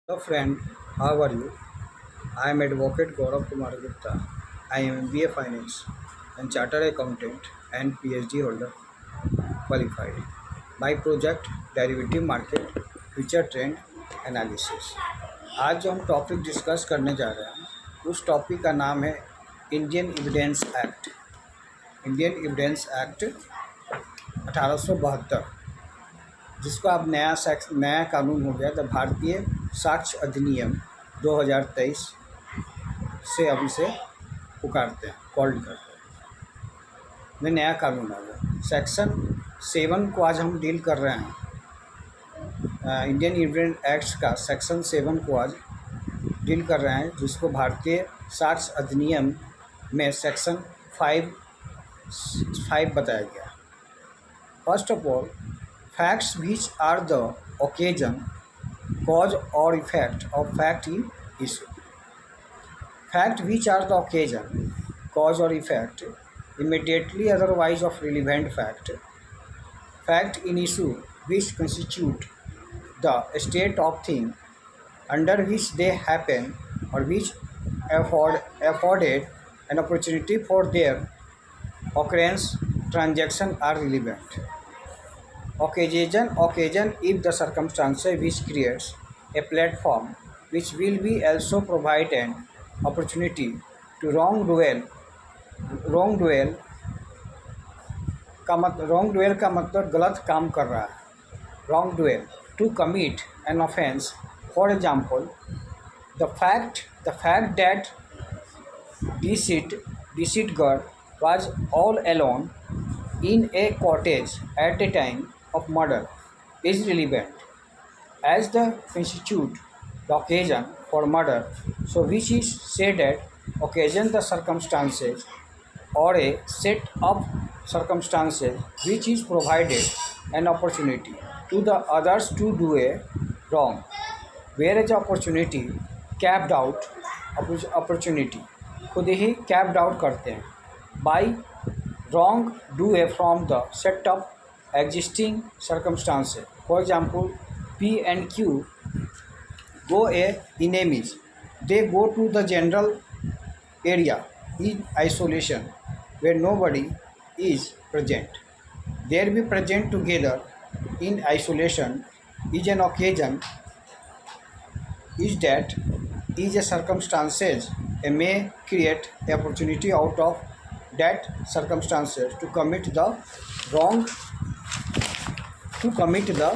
Hello friend, how are you? I am Advocate Gaurav Kumar Gupta. I am MBA Finance and Chartered Accountant and PhD holder qualified. My project Derivative Market Future Trend Analysis. आज जो हम topic discuss करने जा रहे हैं उस topic का नाम है Indian evidence act. Indian evidence act 1872, जिसको अब नया कानून हो गया, द भारतीय साक्ष्य अधिनियम 2023 से अब इसे पुकारते हैं, कॉल्ड करते हैं। में नया कानून आ गया। सेक्शन 7 को आज हम डील कर रहे हैं। इंडियन एविडेंस एक्ट का सेक्शन 7 को आज डील कर रहे हैं, जिसको भारतीय साक्ष्य अधिनियम में सेक्शन 5 बताया गया। First of all, facts which are the occasion, cause or effect of fact in issue. Fact which are the occasion, cause or effect, immediately otherwise of relevant fact. Fact in issue which constitute the state of thing under which they happen or which afforded an opportunity for their occurrence, transaction are relevant. Occasion if the circumstances which creates a platform which will be also provide an opportunity to wrongdoer का मतलब गलत काम कर रहा है। wrongdoer to commit an offense. For example, the fact that deceased girl was all alone in a cottage at the time of murder is relevant, as the constitute the occasion for murder, so which is said that occasion the circumstances or a set of circumstances which is provided an opportunity to the others to do a wrong, whereas opportunity capped out opportunity खुद ही capped out करते हैं by wrong doer from the set of existing circumstances. For example, P and Q go a enemies. They go to the general area in isolation where nobody is present. There be present together in isolation is an occasion, is that is a circumstances and may create the opportunity out of that circumstances to commit the wrong, to commit the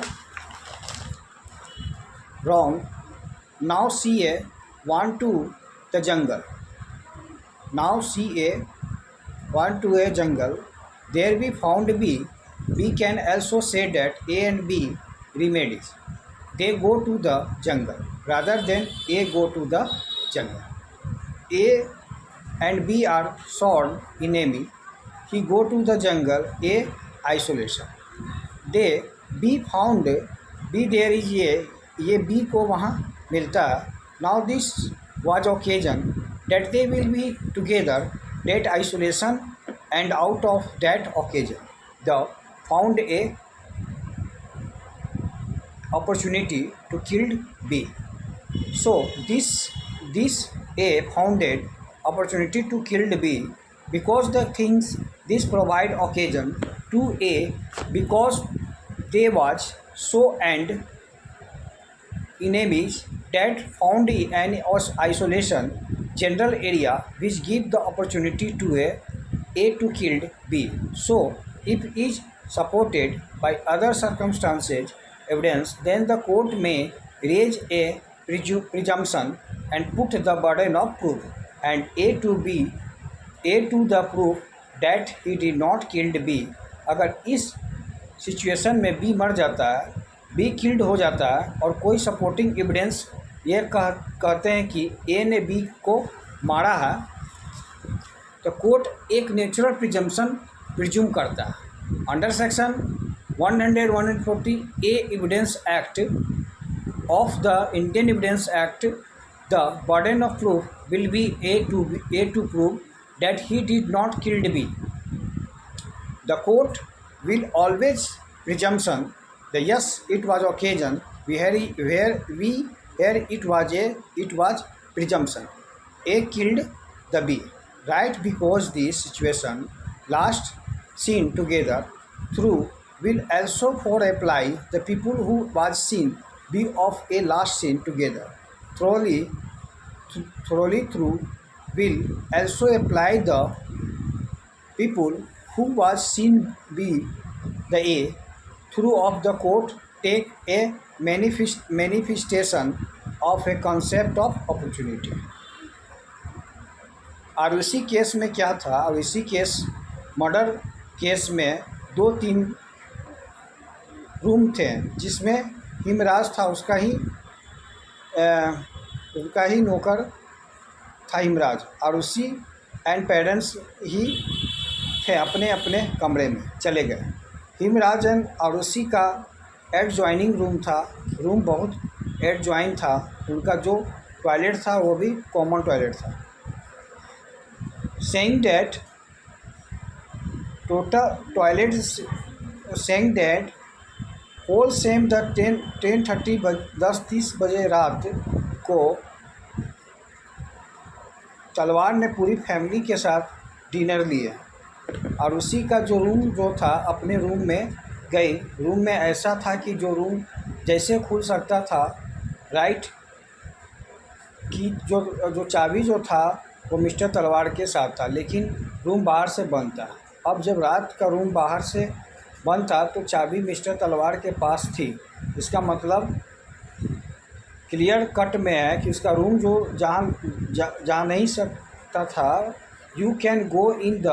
wrong. Now CA want to the jungle. Now CA want to a jungle. There we found B. We can also say that A and B remedies. They go to the jungle rather than A go to the jungle. A and B are sworn enemy. He go to the jungle. A isolation. They B found B there is ये B को वहाँ मिलता है. Now this was occasion that they will be together, that isolation, and out of that occasion the found a opportunity to kill B. So this A founded opportunity to kill B because the things this provide occasion to A because they was so and enemies that found an isolation general area which give the opportunity to A to kill B. So if is supported by other circumstances evidence, then the court may raise a presumption and put the burden of proof and A to the proof that he did not killed B. अगर इस situation में B मर जाता है, be killed हो जाता है और कोई सपोर्टिंग एविडेंस ये कहते हैं कि ए ने बी को मारा है, तो कोर्ट एक नेचुरल प्रिजम्पशन प्रिज्यूम करता है। Under section 140 A evidence act of the Indian Evidence Act, the burden of proof will be A to prove that he did not kill B. The court will always presumption the yes it was occasion where we here it was presumption. A killed the B, right? Because this situation last seen together through will also for apply the people who was seen be of a last seen together thoroughly thoroughly through will also apply the people who was seen be the A through of the court take a manifestation of a concept of opportunity. ROC case में क्या था? ROC case murder case में 2-3 room थे जिसमें हिमराज था, उसका ही नौकर था हिमराज। आरओसी एंड पेरेंट्स ही थे अपने अपने कमरे में चले गए। हिमराज एंड आरओसी का एडजॉइनिंग रूम था, रूम बहुत एडजॉइन था। उनका जो टॉयलेट था वो भी कॉमन टॉयलेट था। saying that total toilet saying that whole same the 10:30 10:30 बजे रात को तलवार ने पूरी फैमिली के साथ डिनर लिए और उसी का जो रूम जो था अपने रूम में गई। रूम में ऐसा था कि जो रूम जैसे खुल सकता था, राइट, कि जो चाबी जो था वो मिस्टर तलवार के साथ था, लेकिन रूम बाहर से बंद था। अब जब रात का रूम बाहर से बंद था तो चाबी मिस्टर तलवार के पास थी। इसका मतलब क्लियर कट में है कि उसका रूम जो जहाँ नहीं सकता था, you can go in the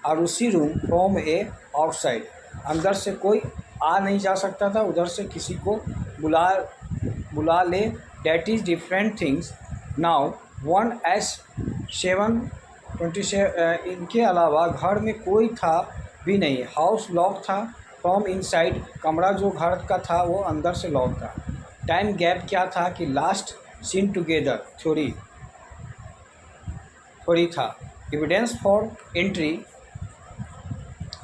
ROC room from A outside. अंदर से कोई आ नहीं जा सकता था, उधर से किसी को बुला ले। That is different things now 1:27 इनके अलावा घर में कोई था भी नहीं। हाउस लॉक था फ्रॉम इनसाइड, कमरा जो घर का था वो अंदर से लॉक था। टाइम गैप क्या था कि लास्ट सीन टुगेदर थ्योरी था। एविडेंस फॉर एंट्री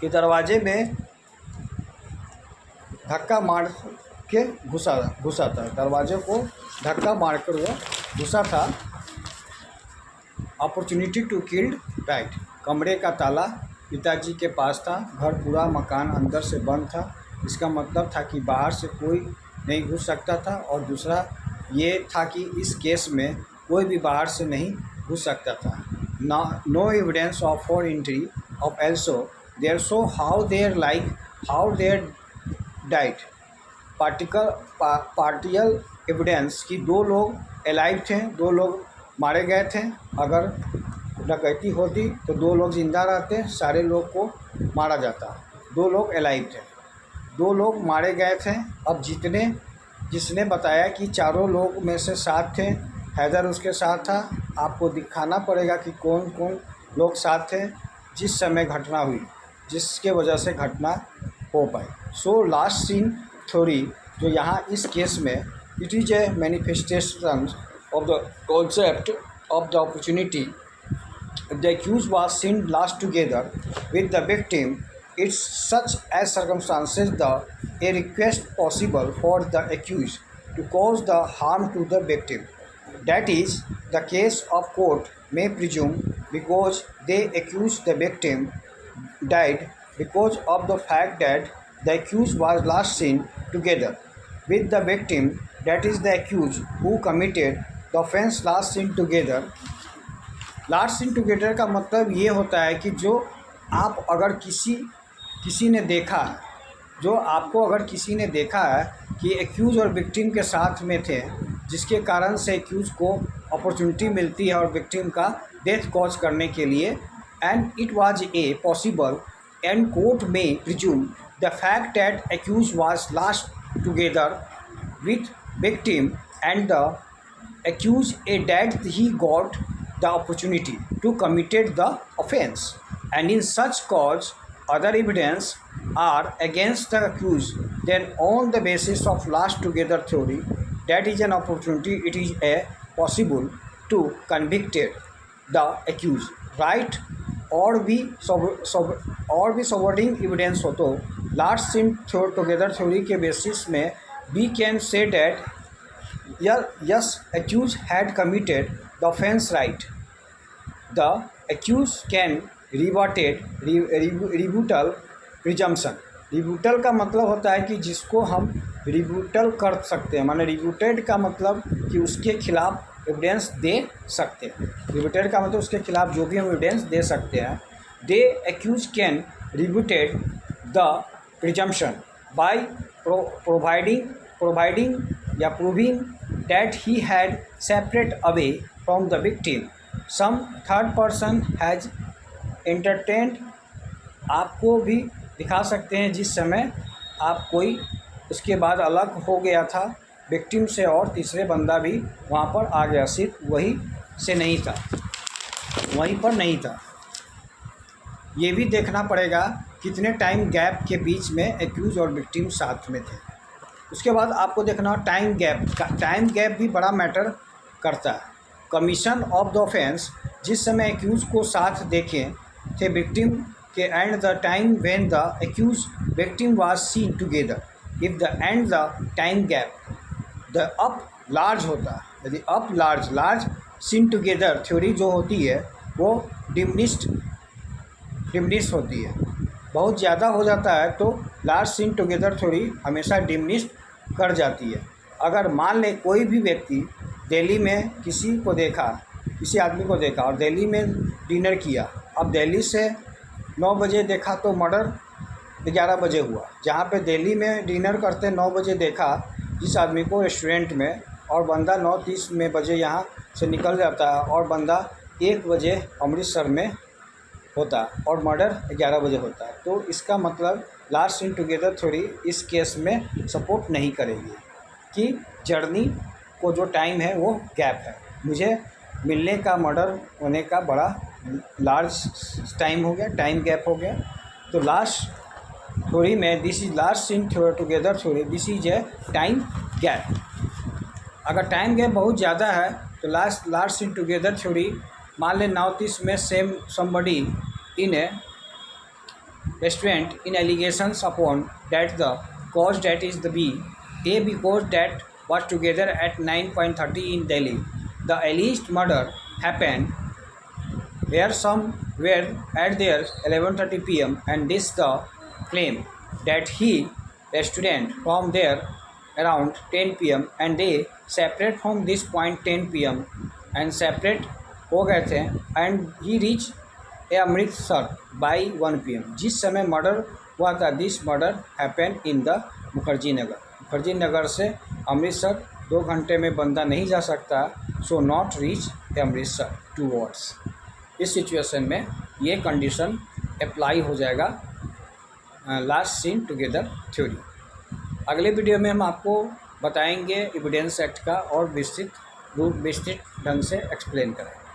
के दरवाजे में धक्का मार के घुसा था, दरवाजे को धक्का मारकर वो घुसा था। Opportunity to killed, right. कमरे का ताला पिताजी के पास था, घर पूरा मकान अंदर से बंद था। इसका मतलब था कि बाहर से कोई नहीं घुस सकता था। और दूसरा ये था कि इस केस में कोई भी बाहर से नहीं घुस सकता था। No evidence of for entry of also there so how there diet partial evidence कि 2 लोग एलाइव थे, 2 लोग मारे गए थे। अगर डकैती होती तो 2 लोग ज़िंदा रहते, सारे लोग को मारा जाता। 2 लोग एलाइव थे, 2 लोग मारे गए थे। अब जिसने बताया कि चारों लोग में से 7 थे, हैदर उसके साथ था। आपको दिखाना पड़ेगा कि कौन कौन लोग साथ थे जिस समय घटना हुई, जिसके वजह से घटना हो पाई। सो लास्ट सीन थ्योरी जो यहाँ इस केस में, it is a manifestation of the concept of the opportunity. The accused was seen last together with the victim. It's such as circumstances a request possible for the accused to cause the harm to the victim. That is the case of court may presume because they accuse the victim died because of the fact that the accused was last seen together with the victim. That is the accused who committed the offence last seen together. Last seen together का मतलब ये होता है कि जो आप अगर किसी ने देखा है, जो आपको अगर किसी ने देखा है कि एक्यूज और विक्टिम के साथ में थे, जिसके कारण से एक्यूज को अपॉर्चुनिटी मिलती है और विक्टिम का डेथ कॉज करने के लिए, and it was a possible and court में presume the fact that accused was last together with victim and the accused that he got the opportunity to committed the offense, and in such cause other evidence are against the accused, then on the basis of last together theory, that is an opportunity, it is a possible to convicted the accused, right? और भी supporting evidence हो तो last seen together theory के basis में we can say that yes, accused had committed the offence right. The accused can rebuttal presumption. रिबूटल का मतलब होता है कि जिसको हम रिबूटल कर सकते हैं, माने रिबूटेड का मतलब कि उसके खिलाफ एविडेंस दे सकते हैं। रिबूटेड का मतलब उसके खिलाफ जो भी हम एविडेंस दे सकते हैं। The accused can rebutted the presumption by providing या proving that he had separate away from the victim some third person has entertained. आपको भी दिखा सकते हैं जिस समय आप कोई उसके बाद अलग हो गया था विक्टिम से और तीसरे बंदा भी वहाँ पर आ गया, सिर्फ वहीं से नहीं था, वहीं पर नहीं था। ये भी देखना पड़ेगा कितने टाइम गैप के बीच में एक्यूज और विक्टिम साथ में थे। उसके बाद आपको देखना टाइम गैप, टाइम गैप भी बड़ा मैटर करता है। कमीशन ऑफ द ऑफेंस, जिस समय एक्यूज को साथ देखें थे विक्टिम के, and the time when the accuse victim was seen together. If the and the time gap the up large होता है, यदि up large seen together theory जो होती है वो डिमिनिश्ड होती है। बहुत ज़्यादा हो जाता है तो लार्ज सीन टुगेदर थ्योरी हमेशा डिमिनिश्ड कर जाती है। अगर मान लें कोई भी व्यक्ति दिल्ली में किसी आदमी को देखा और दिल्ली में डिनर किया, अब दिल्ली से 9 बजे देखा तो मर्डर 11 बजे हुआ। जहाँ पे दिल्ली में डिनर करते 9 बजे देखा जिस आदमी को रेस्टोरेंट में, और बंदा 9:30 में बजे यहाँ से निकल जाता है और बंदा 1 बजे अमृतसर में होता और मर्डर 11 बजे होता है, तो इसका मतलब लास्ट सीन टुगेदर थ्योरी इस केस में सपोर्ट नहीं करेगी कि जर्नी को जो टाइम है वो गैप है। मुझे मिलने का मर्डर होने का बड़ा लार्ज टाइम हो गया, टाइम गैप हो गया। तो लास्ट थ्योरी में this is last seen together theory, this is a time gap. अगर टाइम गैप बहुत ज़्यादा है तो लास्ट सीन टुगेदर थ्योरी, मान लें 9:30 में same somebody in a restaurant in allegations upon that the cause that is the B, A because that was together at 9:30 in Delhi. The alleged murder happened here somewhere at there 11:30 p.m. and this the claim that he restaurant from there around 10 p.m. and they separate from this point 10 p.m. and separate हो गए थे and he reach a Amritsar by 1 p.m. जिस समय murder हुआ था, this murder happen in the Mukherjee Nagar से अमृतसर 2 घंटे में बंदा नहीं जा सकता, so not reach a Amritsar 2 hours। इस सिचुएशन में ये कंडीशन अप्लाई हो जाएगा लास्ट सीन टुगेदर थ्योरी। अगले वीडियो में हम आपको बताएंगे एविडेंस एक्ट का और विस्तृत ढंग से एक्सप्लेन करेंगे।